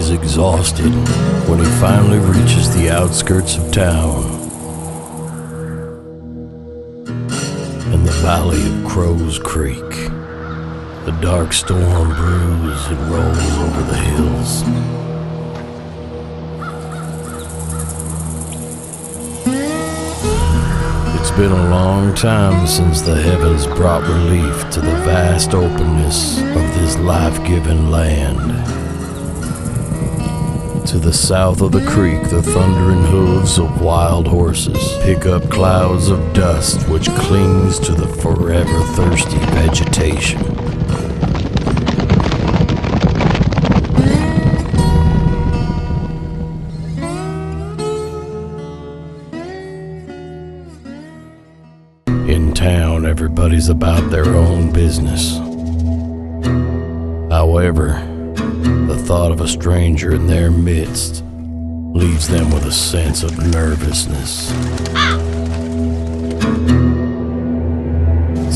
He's exhausted when he finally reaches the outskirts of town. In the valley of Crow's Creek, the dark storm brews and rolls over the hills. It's been a long time since the heavens brought relief to the vast openness of this life-giving land. To the south of the creek, the thundering hooves of wild horses pick up clouds of dust which clings to the forever thirsty vegetation. In town, everybody's about their own business. However, the thought of a stranger in their midst leaves them with a sense of nervousness.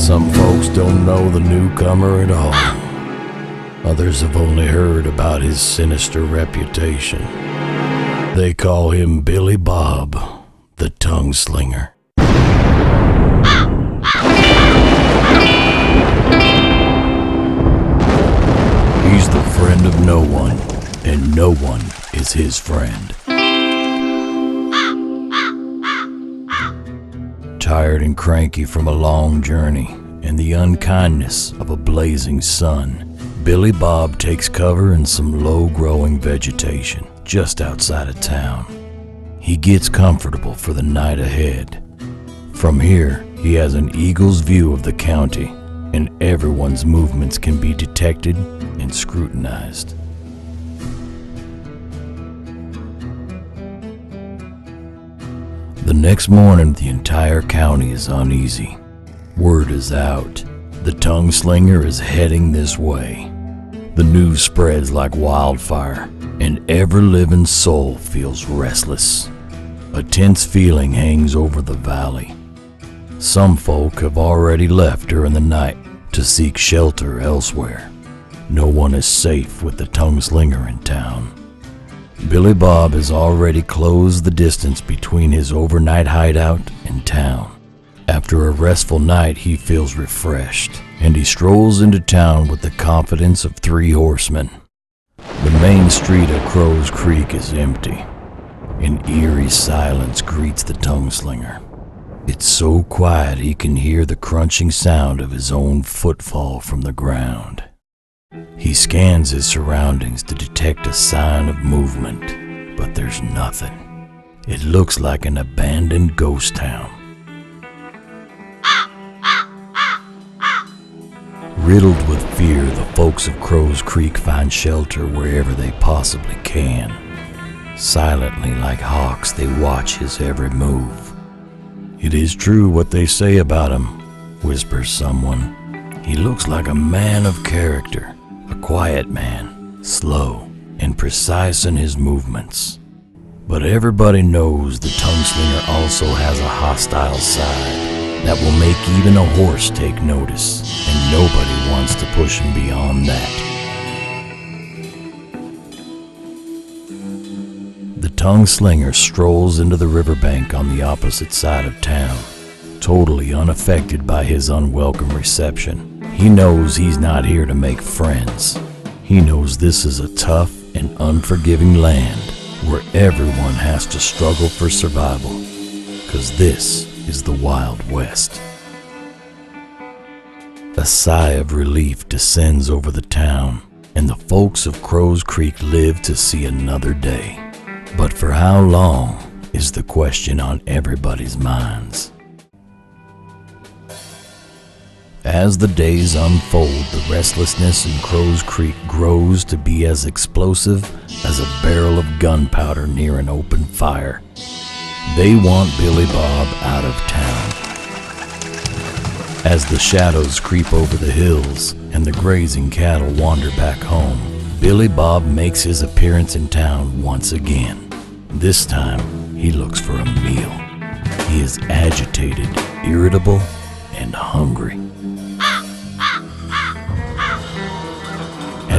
Some folks don't know the newcomer at all. Others have only heard about his sinister reputation. They call him Billy Bob, the tongue slinger. He's the friend of no one, and no one is his friend. Tired and cranky from a long journey and the unkindness of a blazing sun, Billy Bob takes cover in some low-growing vegetation just outside of town. He gets comfortable for the night ahead. From here, he has an eagle's view of the county, and everyone's movements can be detected and scrutinized. The next morning, the entire county is uneasy. Word is out. The tongue slinger is heading this way. The news spreads like wildfire, and every living soul feels restless. A tense feeling hangs over the valley. Some folk have already left during the night to seek shelter elsewhere. No one is safe with the tongue slinger in town. Billy Bob has already closed the distance between his overnight hideout and town. After a restful night, he feels refreshed, and he strolls into town with the confidence of 3 horsemen. The main street at Crow's Creek is empty. An eerie silence greets the tongue slinger. It's so quiet he can hear the crunching sound of his own footfall from the ground. He scans his surroundings to detect a sign of movement, but there's nothing. It looks like an abandoned ghost town. Riddled with fear, the folks of Crow's Creek find shelter wherever they possibly can. Silently like hawks, they watch his every move. "It is true what they say about him," whispers someone. "He looks like a man of character, a quiet man, slow and precise in his movements." But everybody knows the tongue slinger also has a hostile side that will make even a horse take notice, and nobody wants to push him beyond that. The tongue slinger strolls into the riverbank on the opposite side of town, totally unaffected by his unwelcome reception. He knows he's not here to make friends. He knows this is a tough and unforgiving land where everyone has to struggle for survival, 'cause this is the Wild West. A sigh of relief descends over the town, and the folks of Crow's Creek live to see another day. But for how long is the question on everybody's minds. As the days unfold, the restlessness in Crow's Creek grows to be as explosive as a barrel of gunpowder near an open fire. They want Billy Bob out of town. As the shadows creep over the hills and the grazing cattle wander back home, Billy Bob makes his appearance in town once again. This time, he looks for a meal. He is agitated, irritable, and hungry.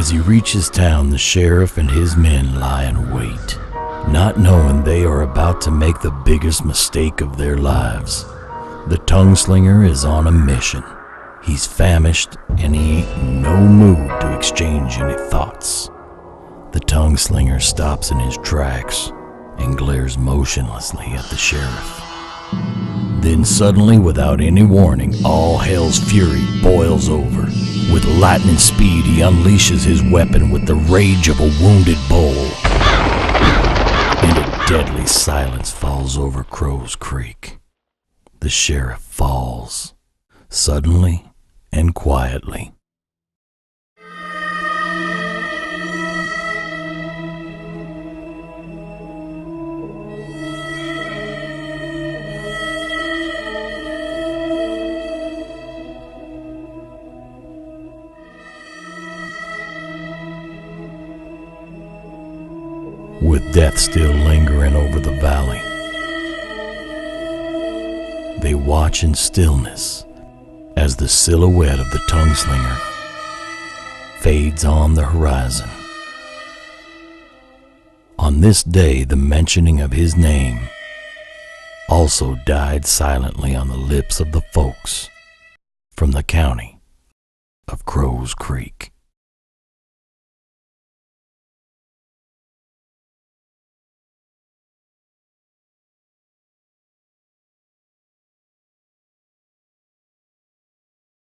As he reaches town, the sheriff and his men lie in wait, not knowing they are about to make the biggest mistake of their lives. The tongue slinger is on a mission. He's famished and he ain't in no mood to exchange any thoughts. The tongue slinger stops in his tracks and glares motionlessly at the sheriff. Then suddenly, without any warning, all hell's fury boils over. With lightning speed, he unleashes his weapon with the rage of a wounded bull. And a deadly silence falls over Crow's Creek. The sheriff falls, suddenly and quietly. With death still lingering over the valley, they watch in stillness as the silhouette of the tongue slinger fades on the horizon. On this day, the mentioning of his name also died silently on the lips of the folks from the county of Crow's Creek.